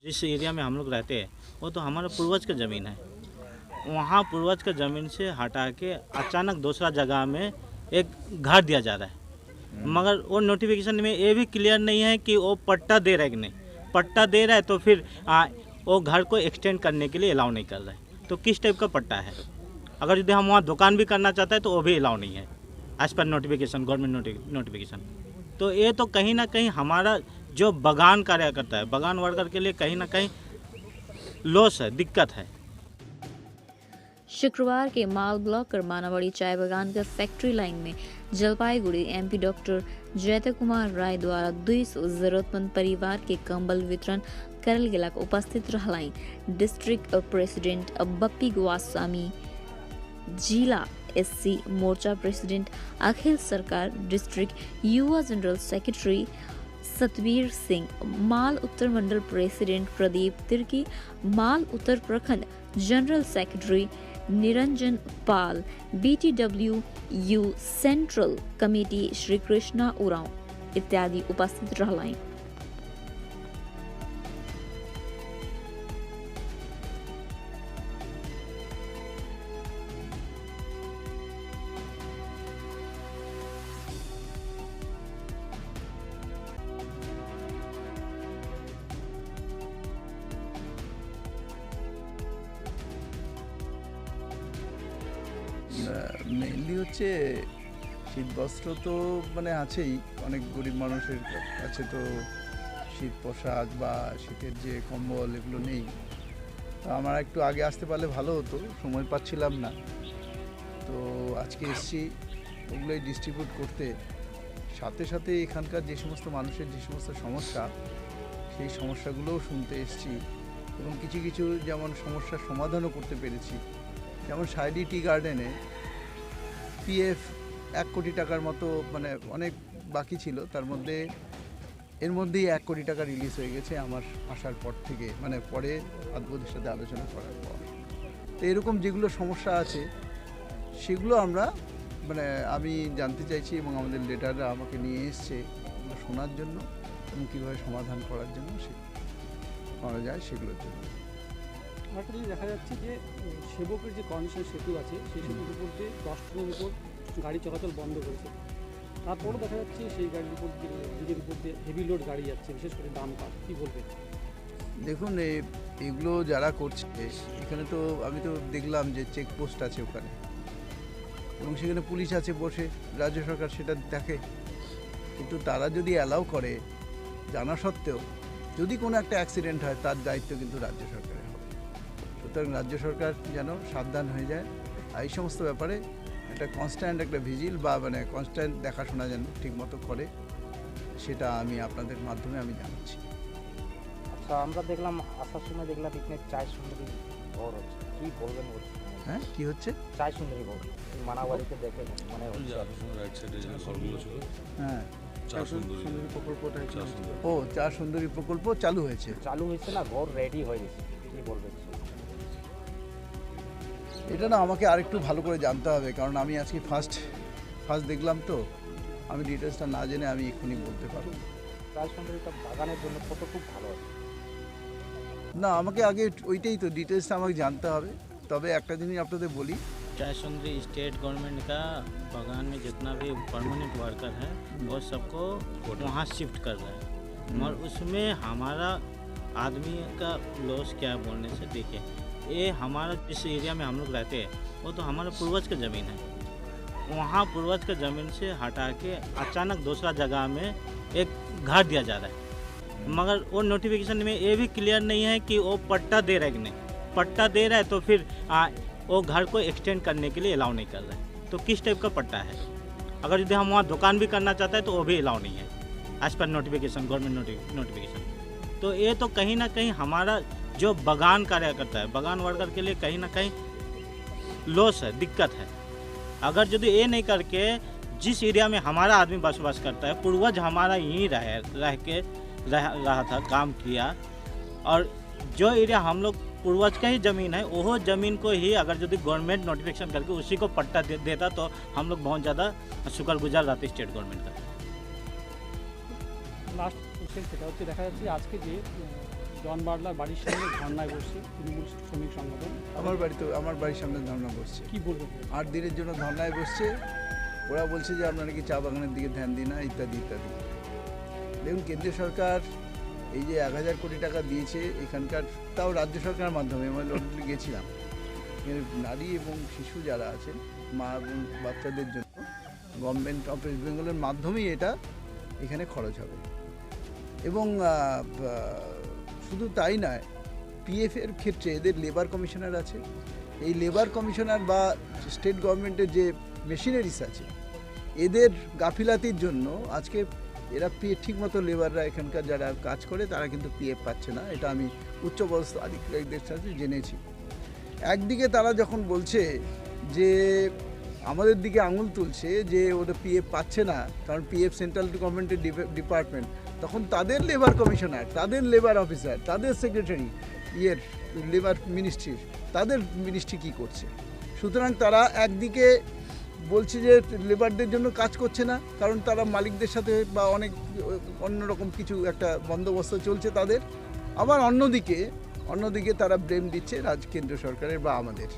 जिस एरिया में हम लोग रहते हैं वो तो हमारा पूर्वज का ज़मीन है। वहाँ पूर्वज का ज़मीन से हटा के अचानक दूसरा जगह में एक घर दिया जा रहा है, मगर वो नोटिफिकेशन में ये भी क्लियर नहीं है कि वो पट्टा दे रहा है कि नहीं। पट्टा दे रहा है तो फिर वो घर को एक्सटेंड करने के लिए अलाउ नहीं कर रहा है। तो किस टाइप का पट्टा है? अगर यदि हम वहाँ दुकान भी करना चाहते हैं तो वो भी अलाउ नहीं है as per notification, government notification. तो ये तो कहीं ना कहीं हमारा जो बागान कार्य करता है, बागान वर्कर के लिए कहीं ना कहीं लॉस है, दिक्कत है। शुक्रवार के माल ब्लॉक कर मानावाड़ी चाय बागान का फैक्ट्री लाइन में जलपाईगुड़ी एमपी डॉक्टर जयता कुमार राय द्वारा 200 जरूरतमंद परिवार के कंबल वितरण करल गेला उपस्थित रहलाई डिस्ट्रिक्ट प्रेसिडेंट बप्पी गोस्वामी, जिला एससी मोर्चा प्रेसिडेंट अखिल सरकार, डिस्ट्रिक्ट युवा जनरल सेक्रेटरी सतवीर सिंह, माल उत्तर मंडल प्रेसिडेंट प्रदीप तिर्की, माल उत्तर प्रखंड जनरल सेक्रेटरी निरंजन पाल, BTWU central committee Shri Krishna Oraon इत्यादि उपस्थित रहलाई। মেইনলি হচ্ছে শীতবস্ত্র তো মানে আছেই, অনেক গরিব মানুষের কাছে তো শীত পোশাক বা শীতের যে কম্বল এগুলো নেই। তো আমার একটু আগে আসতে পারলে ভালো হতো, সময় পাচ্ছিলাম না। তো আজকে এসেছি ওগুলোই ডিস্ট্রিবিউট করতে, সাথে সাথে এখানকার যে সমস্ত মানুষের যে সমস্ত সমস্যা সেই সমস্যাগুলোও শুনতে এসেছি এবং কিছু কিছু যেমন সমস্যার সমাধানও করতে পেরেছি। যেমন সাইডি টি গার্ডেনে PF 1 কোটি টাকার মতো মানে অনেক বাকি ছিল, তার মধ্যে এর মধ্যেই 1 কোটি টাকা রিলিজ হয়ে গেছে আমার আসার পর থেকে, মানে পরে আদবদের সাথে আলোচনা করার পর। তো এরকম যেগুলো সমস্যা আছে সেগুলো আমরা মানে আমি জানতে চাইছি এবং আমাদের লিডাররা আমাকে নিয়ে এসছে শোনার জন্য এবং কীভাবে সমাধান করার জন্য সে করা যায় সেগুলোর জন্য। একটা জিনিস দেখা যাচ্ছে যে সেবকের যে কন্ডিশন সেতু আছে সেই সেতুর উপর দিয়ে 10 টনের উপর গাড়ি চলাচল বন্ধ করেছে। তারপরও দেখা যাচ্ছে সেই গাড়ির উপর দিকের উপর দিয়ে হেভি লোড গাড়ি যাচ্ছে, বিশেষ করে দামটা কী বলবেন? দেখুন এগুলো যারা করছে এখানে তো আমি তো দেখলাম যে চেকপোস্ট আছে ওখানে এবং সেখানে পুলিশ আছে বসে, রাজ্য সরকার সেটা দেখে। কিন্তু তারা যদি অ্যালাউ করে জানা সত্ত্বেও যদি কোনো একটা অ্যাক্সিডেন্ট হয় তার দায়িত্ব কিন্তু রাজ্য সরকারের হবে। সুতরাং রাজ্য সরকার যেন সাবধান হয়ে যায় আর এই সমস্ত ব্যাপারে একটা কনস্ট্যান্ট একটা ভিজিল বা মানে কনস্ট্যান্ট দেখাশোনা যেন ঠিকমতো করে, সেটা আমি আপনাদের মাধ্যমে আমি জানাচ্ছি। আচ্ছা, আমরা দেখলাম আসার সময় দেখলাম এখানে চায় সুন্দরী ঘর হচ্ছে, কী বলবেন? হ্যাঁ, কি হচ্ছে? চায় সুন্দরী ঘর মানাবাড়িতে দেখে মানে হ্যাঁ, চা সুন্দরী প্রকল্পটা ও চা সুন্দরী প্রকল্প চালু হয়েছে না, ঘর রেডি হয়ে গেছে, কী বলবেন? এটা না আমাকে আরেকটু ভালো করে জানতে হবে, কারণ আমি আজকে ফার্স্ট দেখলাম, তো আমি ডিটেলসটা না জেনে আমি এক্ষুনি বলতে পারবো। চায় সুন্দরীটা বাগানের জন্য কতটুকু ভালো আছে না, আমাকে আগে ওইটাই তো ডিটেলসটা আমাকে জানতে হবে। তবে একটা জিনিস আপনাদের বলি, चाय सुंदरी स्टेट गवर्नमेंट का बागान में जितना भी परमानेंट वर्कर है वो सबको वहाँ शिफ्ट कर रहा है, और उसमें हमारा आदमी का लॉस क्या बोलने से देखिए, ये हमारा जिस एरिया में हम लोग रहते हैं वो तो हमारा पूर्वज का ज़मीन है। वहाँ पूर्वज का ज़मीन से हटा के अचानक दूसरा जगह में एक घर दिया जा रहा है, मगर वो नोटिफिकेशन में ये भी क्लियर नहीं है कि वो पट्टा दे रहा है कि नहीं। पट्टा दे रहा है तो फिर वो घर को एक्सटेंड करने के लिए अलाउ नहीं कर रहा है। तो किस टाइप का पट्टा है? अगर यदि हम वहाँ दुकान भी करना चाहते हैं तो वो भी अलाउ नहीं है as per notification, government notification. तो ये तो कहीं ना कहीं हमारा जो बागान कार्य करता है, बागान वर्कर के लिए कहीं ना कहीं लॉस है, दिक्कत है। अगर यदि ये नहीं करके जिस एरिया में हमारा आदमी बसवास करता है, पूर्वज हमारा यहीं रहा था, काम किया, और जो एरिया हम लोग पूर्वज का ही ज़मीन है वो ज़मीन को ही अगर यदि गवर्नमेंट नोटिफिकेशन करके उसी को पट्टा देता तो हम लोग बहुत ज़्यादा शुक्रगुजार रहते स्टेट गवर्नमेंट का। লাস্ট কোশ্চেন সেটা হচ্ছে দেখা যাচ্ছে আজকে যে জন বার্লার বাড়ির সামনে ধর্নায় বসছে তৃণমূল শ্রমিক সংগঠন। আমার বাড়ির সামনে ধর্না বসছে, কি বলবেন? 8 দিনের জন্য ধর্নায় বসছে। ওরা বলছে যে আপনারা কি চা বাগানের দিকে ধ্যান দিন না, ইত্যাদি ইত্যাদি। দেখুন, কেন্দ্রীয় সরকার এই যে 1000 কোটি টাকা দিয়েছে এখানকার, তাও রাজ্য সরকারের মাধ্যমে আমি অলরেডি গেছিলাম, নারী এবং শিশু যারা আছেন, মা এবং বাচ্চাদের জন্য গভর্নমেন্ট অফ ওয়েস্ট বেঙ্গলের মাধ্যমেই এটা এখানে খরচ হবে। এবং শুধু তাই নয়, পিএফের ক্ষেত্রে এদের লেবার কমিশনার আছে। এই লেবার কমিশনার বা স্টেট গভর্নমেন্টের যে মেশিনারিস আছে, এদের গাফিলাতির জন্য আজকে এরা ঠিকমতো লেবাররা এখানকার যারা কাজ করে তারা কিন্তু পিএফ পাচ্ছে না। এটা আমি উচ্চপদস্থ আধিকারিকদের সাথে জেনেছি। একদিকে তারা যখন বলছে যে আমাদের দিকে আঙুল তুলছে যে ওটা পিএফ পাচ্ছে না, কারণ পিএফ সেন্ট্রাল গভর্নমেন্টের ডিপার্টমেন্ট, তখন তাদের লেবার কমিশনার, তাদের লেবার অফিসার, তাদের সেক্রেটারি লেবার মিনিস্ট্রির, তাদের মিনিস্ট্রি কী করছে? সুতরাং তারা একদিকে বলছে যে লেবারদের জন্য কাজ করছে না, কারণ তারা মালিকদের সাথে বা অনেক অন্যরকম কিছু একটা বন্দোবস্ত চলছে তাদের। আবার অন্যদিকে তারা ব্লেম দিচ্ছে কেন্দ্র সরকারের বা আমাদের।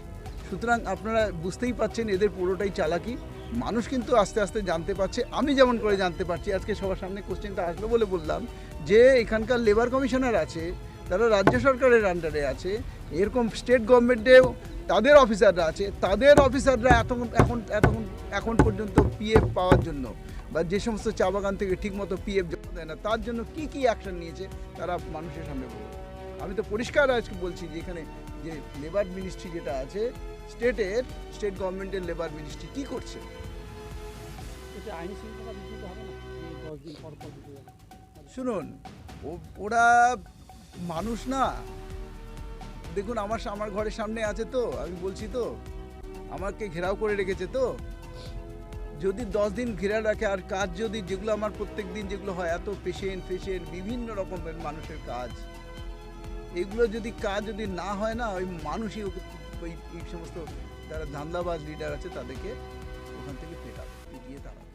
সুতরাং আপনারা বুঝতেই পাচ্ছেন এদের পুরোটাই চালাকি। মানুষ কিন্তু আস্তে আস্তে জানতে পারছে, আমি যেমন করে জানতে পারছি, আজকে সবার সামনে কোশ্চেনটা আসলো বলে বললাম যে এখানকার লেবার কমিশনার আছে, তারা রাজ্য সরকারের আন্ডারে আছে, এরকম স্টেট গভর্নমেন্টেও তাদের অফিসাররা আছে, তাদের অফিসাররা এখন পর্যন্ত পিএফ পাওয়ার জন্য বা যে সমস্ত চা বাগান থেকে ঠিকমতো পিএফ জমা দেয় না, তার জন্য কি অ্যাকশন নিয়েছে তারা মানুষের সামনে বলবে। আমি তো পরিষ্কার আজকে বলছি যে এখানে যে লেবার মিনিস্ট্রি যেটা আছে স্টেট গভর্নমেন্টের লেবার মিনিস্ট্রি কি করছে। এটা আইন শৃঙ্খলা বিঘ্নিত হবে না? 10 দিন পর দিতে যাবে। শুনুন, ওরা মানুষ না। দেখুন, আমার ঘরের সামনে আছে তো, আমি বলছি তো, আমাকে ঘেরাও করে রেখেছে তো। যদি 10 দিন ঘেরা রাখে, আর কাজ যদি যেগুলো আমার প্রত্যেক দিন যেগুলো হয়, এত পেশেন্ট বিভিন্ন রকমের মানুষের কাজ, এগুলো যদি না হয় না, ওই মানুষই ওই সমস্ত যারা ধান্দাবাজ লিডার আছে তাদেরকে ওখান থেকে পেটাবে, পিটিয়ে তাড়াবে।